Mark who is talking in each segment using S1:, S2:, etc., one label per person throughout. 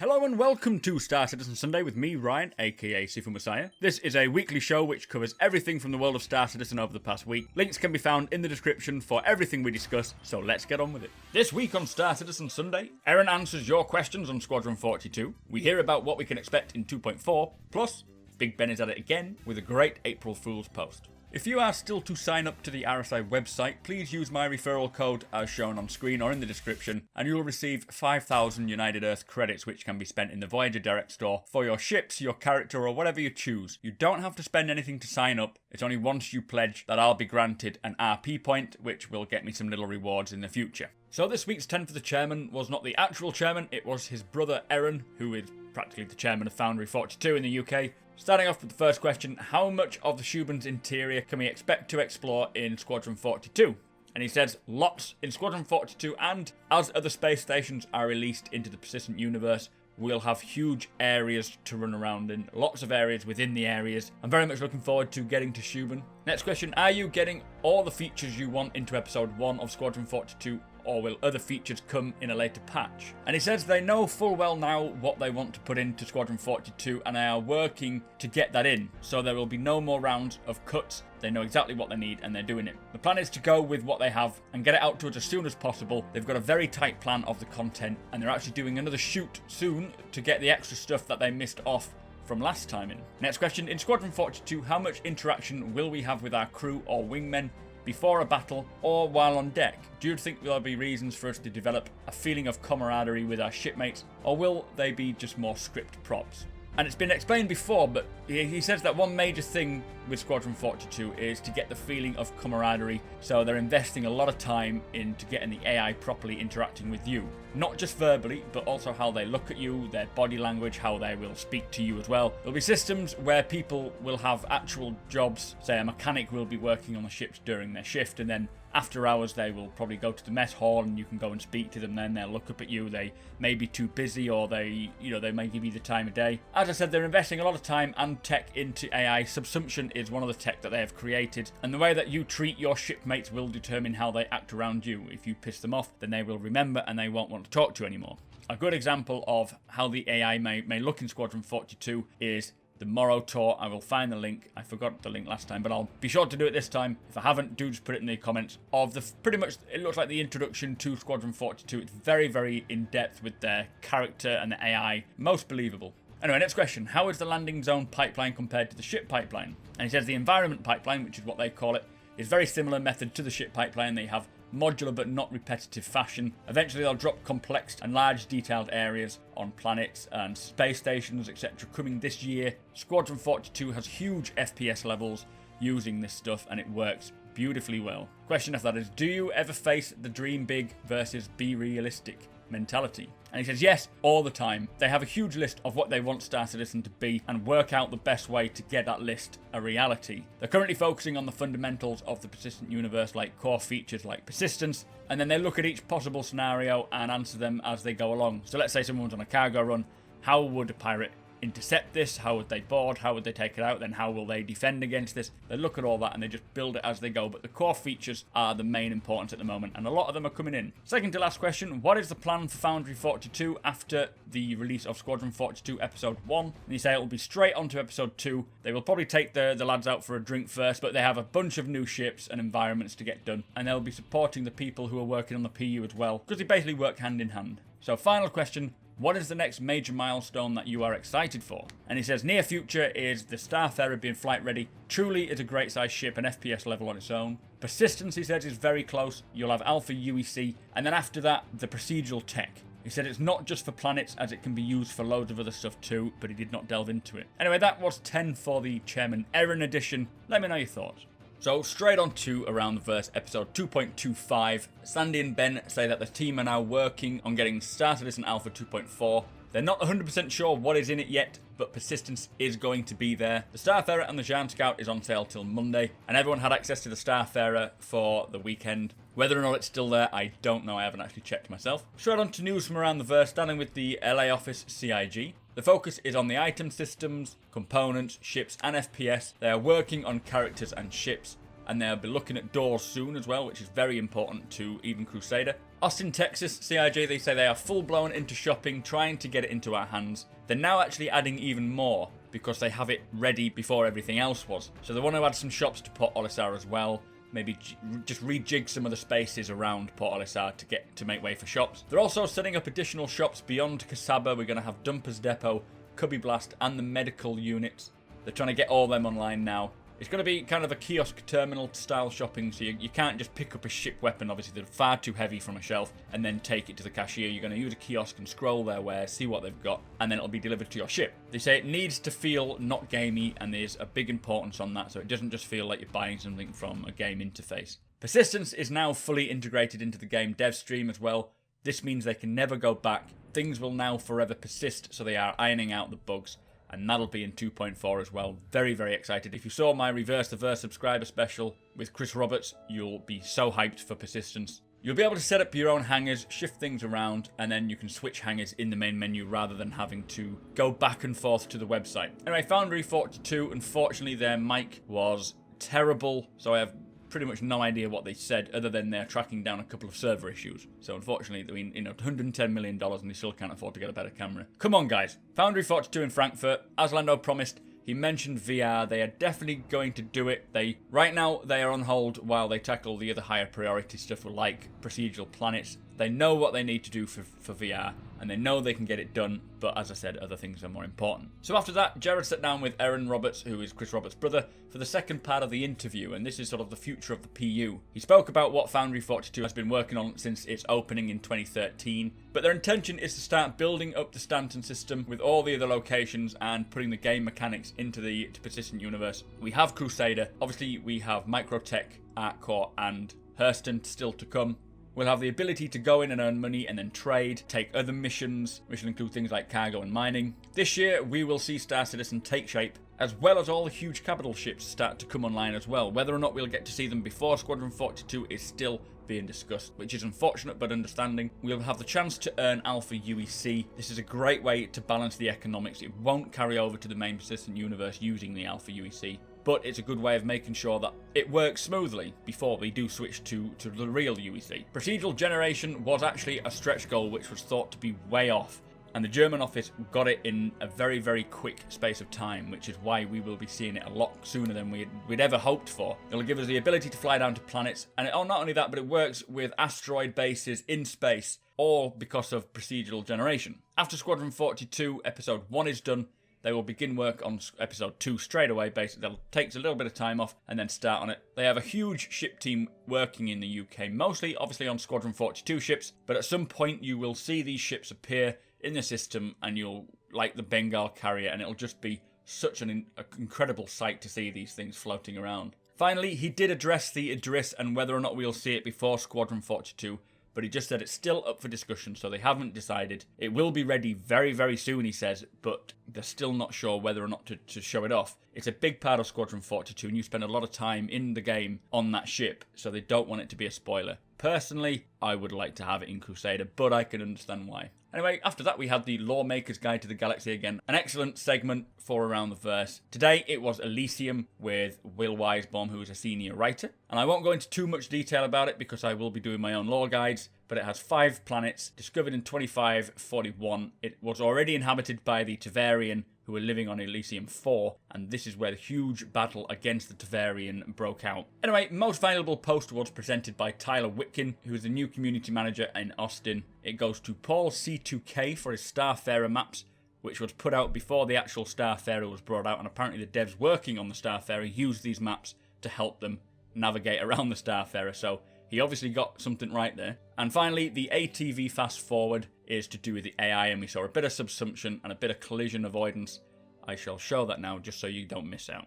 S1: Hello and welcome to Star Citizen Sunday with me, Ryan, aka Sifu Messiah. This is a weekly show which covers everything from the world of Star Citizen over the past week. Links can be found in the description for everything we discuss, so let's get on with it. This week on Star Citizen Sunday, Erin answers your questions on Squadron 42. We hear about what we can expect in 2.4, plus Big Ben is at it again with a great April Fool's post. If you are still to sign up to the RSI website, please use my referral code as shown on screen or in the description, and you'll receive 5,000 United Earth credits which can be spent in the Voyager Direct store for your ships, your character, or whatever you choose. You don't have to spend anything to sign up. It's only once you pledge that I'll be granted an RP point, which will get me some little rewards in the future. So this week's 10 for the chairman was not the actual chairman, it was his brother Erin, who is practically the chairman of Foundry 42 in the UK. Starting off with the first question, how much of the Shuben's interior can we expect to explore in Squadron 42? And he says, lots in Squadron 42, and as other space stations are released into the persistent universe, we'll have huge areas to run around in, lots of areas within the areas. I'm very much looking forward to getting to Shuben. Next question, are you getting all the features you want into Episode 1 of Squadron 42, or will other features come in a later patch? And he says they know full well now what they want to put into Squadron 42 and they are working to get that in, so there will be no more rounds of cuts. They know exactly what they need and they're doing it. The plan is to go with what they have and get it out to us as soon as possible. They've got a very tight plan of the content and they're actually doing another shoot soon to get the extra stuff that they missed off from last time in. Next question, in Squadron 42, how much interaction will we have with our crew or wingmen before a battle or while on deck? Do you think there'll be reasons for us to develop a feeling of camaraderie with our shipmates, or will they be just more script props? And it's been explained before, but he says that one major thing with Squadron 42 is to get the feeling of camaraderie, so they're investing a lot of time into getting the AI properly interacting with you. Not just verbally, but also how they look at you, their body language, how they will speak to you as well. There'll be systems where people will have actual jobs, say a mechanic will be working on the ships during their shift, and then after hours they will probably go to the mess hall and you can go and speak to them. Then they'll look up at you, they may be too busy, or they may give you the time of day. As I said, they're investing a lot of time and tech into AI. Subsumption is one of the tech that they have created, and the way that you treat your shipmates will determine how they act around you. If you piss them off, then they will remember and they won't want to talk to you anymore. A good example of how the AI may look in Squadron 42 is the Morrow tour. I will find the link. I forgot the link last time, but I'll be sure to do it this time. If I haven't, do just put it in the comments. Of the pretty much, it looks like the introduction to Squadron 42. It's very, very in-depth with their character and the AI. Most believable. Anyway, next question. How is the landing zone pipeline compared to the ship pipeline? And he says the environment pipeline, which is what they call it, is very similar method to the ship pipeline. They have modular but not repetitive fashion. Eventually they'll drop complex and large detailed areas on planets and space stations, etc. coming this year. Squadron 42 has huge FPS levels using this stuff and it works beautifully well. Question after that is, do you ever face the dream big versus be realistic mentality? And he says yes, all the time. They have a huge list of what they want Star Citizen to be and work out the best way to get that list a reality. They're currently focusing on the fundamentals of the persistent universe, like core features like persistence, and then they look at each possible scenario and answer them as they go along. So let's say someone's on a cargo run. How would a pirate intercept this? How would they board? How would they take it out? Then how will they defend against this? They look at all that and they just build it as they go, but the core features are the main importance at the moment, and a lot of them are coming in. Second to last question, what is the plan for Foundry 42 after the release of Squadron 42 Episode 1? And you say it will be straight on to Episode 2. They will probably take the lads out for a drink first, but they have a bunch of new ships and environments to get done, and they'll be supporting the people who are working on the PU as well, because they basically work hand in hand. So final question, what is the next major milestone that you are excited for? And he says near future is the Starfarer being flight ready. Truly is a great size ship, an FPS level on its own. Persistence, he says, is very close. You'll have Alpha UEC, and then after that, the procedural tech. He said it's not just for planets, as it can be used for loads of other stuff too, but he did not delve into it. Anyway, that was 10 for the Chairman Erin edition. Let me know your thoughts. So straight on to Around the Verse episode 2.25. Sandy and Ben say that the team are now working on getting Star Citizen Alpha 2.4. They're not 100% sure what is in it yet, but persistence is going to be there. The Starfarer and the Jean Scout is on sale till Monday, and everyone had access to the Starfarer for the weekend. Whether or not it's still there, I don't know. I haven't actually checked myself. Straight on to news from around the verse, starting with the LA office CIG. The focus is on the item systems, components, ships and FPS. They are working on characters and ships. and they'll be looking at doors soon as well, which is very important to even Crusader. Austin, Texas, CIJ, they say they are full-blown into shopping, trying to get it into our hands. They're now actually adding even more because they have it ready before everything else was. So they want to add some shops to Port Olisar as well. Maybe just rejig some of the spaces around Port Olisar to make way for shops. They're also setting up additional shops beyond Kasaba. We're going to have Dumpers Depot, Cubby Blast, and the medical units. They're trying to get all them online now. It's going to be kind of a kiosk terminal style shopping, so you can't just pick up a ship weapon, obviously they're far too heavy from a shelf, and then take it to the cashier. You're going to use a kiosk and scroll their wares, see what they've got, and then it'll be delivered to your ship. They say it needs to feel not gamey, and there's a big importance on that, so it doesn't just feel like you're buying something from a game interface. Persistence is now fully integrated into the game dev stream as well. This means they can never go back. Things will now forever persist, so they are ironing out the bugs. And that'll be in 2.4 as well. Very, very excited. If you saw my Reverse the Verse subscriber special with Chris Roberts, you'll be so hyped for Persistence. You'll be able to set up your own hangars, shift things around, and then you can switch hangars in the main menu rather than having to go back and forth to the website. Anyway, Foundry 42, unfortunately their mic was terrible, so I have pretty much no idea what they said other than they're tracking down a couple of server issues. So unfortunately, I mean, $110 million and they still can't afford to get a better camera. Come on, guys. Foundry 42 in Frankfurt, as Lando promised, he mentioned VR. They are definitely going to do it. Right now, they are on hold while they tackle the other higher priority stuff like procedural planets. They know what they need to do for VR, and they know they can get it done, but as I said, other things are more important. So after that, Jared sat down with Aaron Roberts, who is Chris Roberts' brother, for the second part of the interview, and this is sort of the future of the PU. He spoke about what Foundry 42 has been working on since its opening in 2013, but their intention is to start building up the Stanton system with all the other locations and putting the game mechanics into the Persistent universe. We have Crusader, obviously we have Microtech, Artcore, and Hurston still to come. We'll have the ability to go in and earn money and then trade, take other missions, which will include things like cargo and mining. This year, we will see Star Citizen take shape, as well as all the huge capital ships start to come online as well. Whether or not we'll get to see them before Squadron 42 is still being discussed, which is unfortunate but understanding. We'll have the chance to earn Alpha UEC. This is a great way to balance the economics. It won't carry over to the main Persistent universe using the Alpha UEC. But it's a good way of making sure that it works smoothly before we do switch to the real UEC. Procedural generation was actually a stretch goal which was thought to be way off, and the German office got it in a very, very quick space of time, which is why we will be seeing it a lot sooner than we'd ever hoped for. It'll give us the ability to fly down to planets, and not only that, but it works with asteroid bases in space, all because of procedural generation. After Squadron 42, Episode 1 is done, they will begin work on Episode 2 straight away. Basically, they'll take a little bit of time off and then start on it. They have a huge ship team working in the UK, mostly, obviously, on Squadron 42 ships, but at some point you will see these ships appear in the system and you'll, like the Bengal carrier, and it'll just be such an incredible sight to see these things floating around. Finally, he did address the Idris and whether or not we'll see it before Squadron 42, but he just said it's still up for discussion, so they haven't decided. It will be ready very, very soon, he says, but they're still not sure whether or not to show it off. It's a big part of Squadron 42, and you spend a lot of time in the game on that ship, so they don't want it to be a spoiler. Personally, I would like to have it in Crusader, but I can understand why. Anyway, after that we had the Lawmaker's Guide to the Galaxy again. An excellent segment for Around the Verse. Today it was Elysium with Will Weisbaum, who is a senior writer. And I won't go into too much detail about it because I will be doing my own lore guides. But it has 5 planets, discovered in 2541. It was already inhabited by the Tavarian, who were living on Elysium 4, and this is where the huge battle against the Tavarian broke out. Anyway, Most Valuable Post was presented by Tyler Whitkin, who is the new community manager in Austin. It goes to Paul C2K for his Starfarer maps, which was put out before the actual Starfarer was brought out, and apparently the devs working on the Starfarer used these maps to help them navigate around the Starfarer, so he obviously got something right there. And finally, the ATV fast forward is to do with the AI, and we saw a bit of subsumption and a bit of collision avoidance. I shall show that now just so you don't miss out.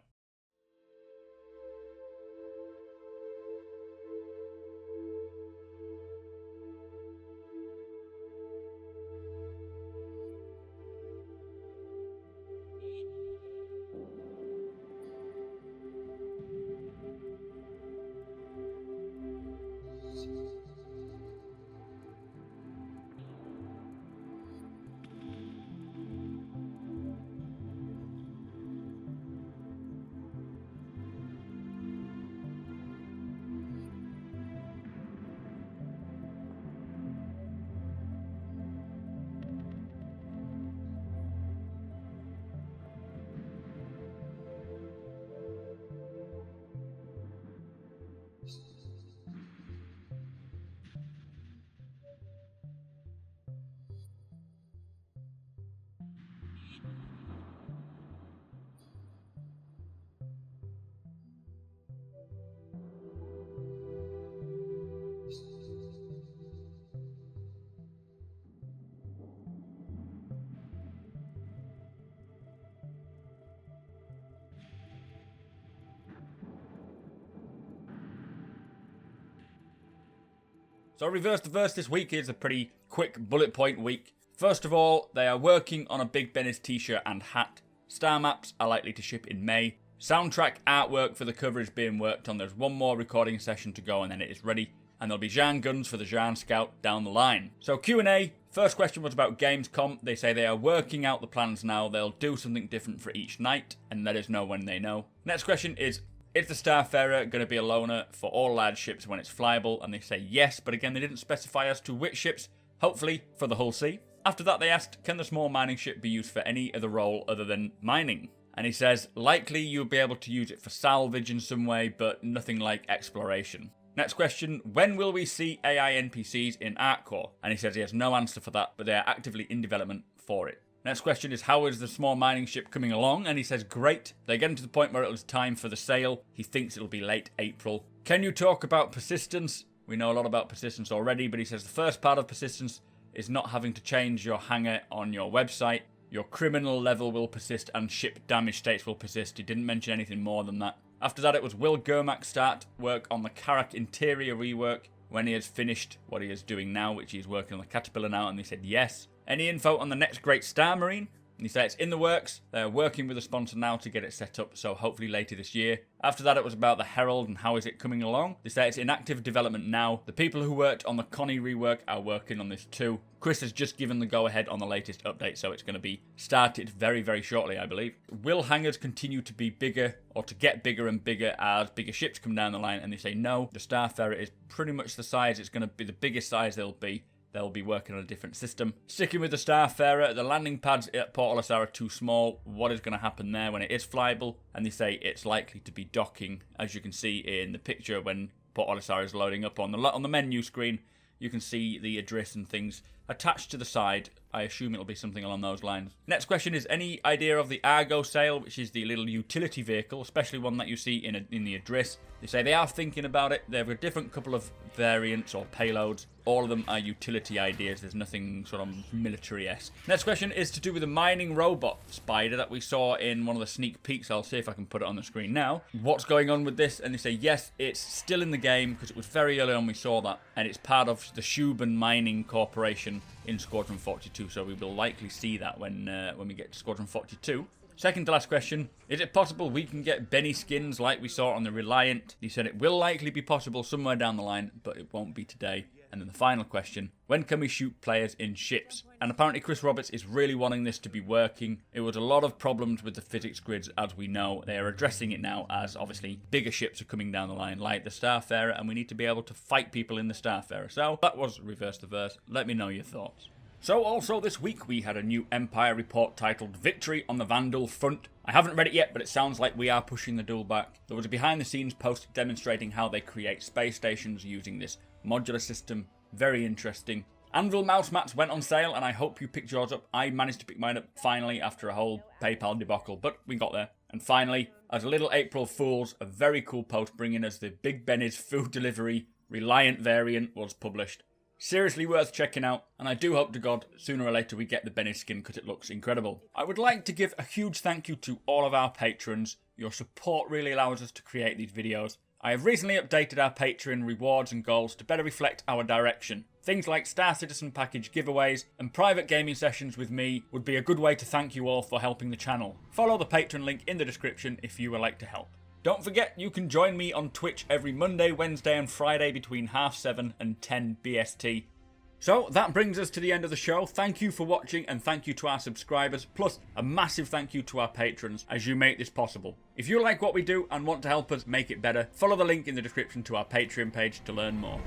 S1: So Reverse the Verse this week is a pretty quick bullet point week. First of all, they are working on a Big Benny's t-shirt and hat. Star maps are likely to ship in May. Soundtrack artwork for the cover is being worked on. There's one more recording session to go and then it is ready. And there'll be Jean guns for the Jean Scout down the line. So Q&A, first question was about Gamescom. They say they are working out the plans now. They'll do something different for each night and let us know when they know. Next question is the Starfarer going to be a loaner for all large ships when it's flyable? And they say yes, but again, they didn't specify as to which ships, hopefully for the Hull C. After that, they asked, can the small mining ship be used for any other role other than mining? And he says, likely you'll be able to use it for salvage in some way, but nothing like exploration. Next question, when will we see AI NPCs in ArtCore? And he says he has no answer for that, but they are actively in development for it. Next question is, how is the small mining ship coming along? And he says, great. They're getting to the point where it was time for the sale. He thinks it'll be late April. Can you talk about persistence? We know a lot about persistence already, but he says the first part of persistence is not having to change your hangar on your website. Your criminal level will persist and ship damage states will persist. He didn't mention anything more than that. After that, it was, will Germac start work on the Karak interior rework when he has finished what he is doing now, which he's working on the Caterpillar now, and they said yes. Any info on the next Great Star Marine? And he said it's in the works. They're working with a sponsor now to get it set up, so hopefully later this year. After that, it was about the Herald and how is it coming along. They say it's in active development now. The people who worked on the Connie rework are working on this too. Chris has just given the go-ahead on the latest update, so it's going to be started very, very shortly, I believe. Will hangars continue to be bigger or to get bigger and bigger as bigger ships come down the line? And they say no. The Starfarer is pretty much the size. It's going to be the biggest size they'll be. They'll be working on a different system. Sticking with the Starfarer, the landing pads at Port Olisar are too small. What is going to happen there when it is flyable? And they say it's likely to be docking. As you can see in the picture when Port Olisar is loading up on the menu screen, you can see the address and things attached to the side. I assume it'll be something along those lines. Next question is, any idea of the Argo sail, which is the little utility vehicle, especially one that you see in the address? They say they are thinking about it. They have a different couple of variants or payloads. All of them are utility ideas. There's nothing sort of military-esque. Next question is to do with the mining robot spider that we saw in one of the sneak peeks. I'll see if I can put it on the screen now. What's going on with this? And they say, yes, it's still in the game because it was very early on we saw that. And it's part of the Shuban Mining Corporation in Squadron 42. So we will likely see that when we get to Squadron 42. Second to last question, is it possible we can get Benny skins like we saw on the Reliant? He said it will likely be possible somewhere down the line, but it won't be today. And then the final question, when can we shoot players in ships? And apparently Chris Roberts is really wanting this to be working. It was a lot of problems with the physics grids, as we know. They are addressing it now as obviously bigger ships are coming down the line, like the Starfarer, and we need to be able to fight people in the Starfarer. So that was Reverse the Verse. Let me know your thoughts. So also this week we had a new Empire report titled Victory on the Vandal Front. I haven't read it yet, but it sounds like we are pushing the duel back. There was a behind the scenes post demonstrating how they create space stations using this modular system. Very interesting. Anvil mouse mats went on sale and I hope you picked yours up. I managed to pick mine up finally after a whole PayPal debacle, but we got there. And finally, as a little April Fools, a very cool post bringing us the Big Benny's food delivery Reliant variant was published. Seriously worth checking out, and I do hope to God sooner or later we get the Benny skin because it looks incredible. I would like to give a huge thank you to all of our patrons. Your support really allows us to create these videos. I have recently updated our Patreon rewards and goals to better reflect our direction. Things like Star Citizen package giveaways and private gaming sessions with me would be a good way to thank you all for helping the channel. Follow the Patreon link in the description if you would like to help. Don't forget, you can join me on Twitch every Monday, Wednesday and Friday between 7:30 and 10 BST. So that brings us to the end of the show. Thank you for watching and thank you to our subscribers, plus a massive thank you to our patrons as you make this possible. If you like what we do and want to help us make it better, follow the link in the description to our Patreon page to learn more.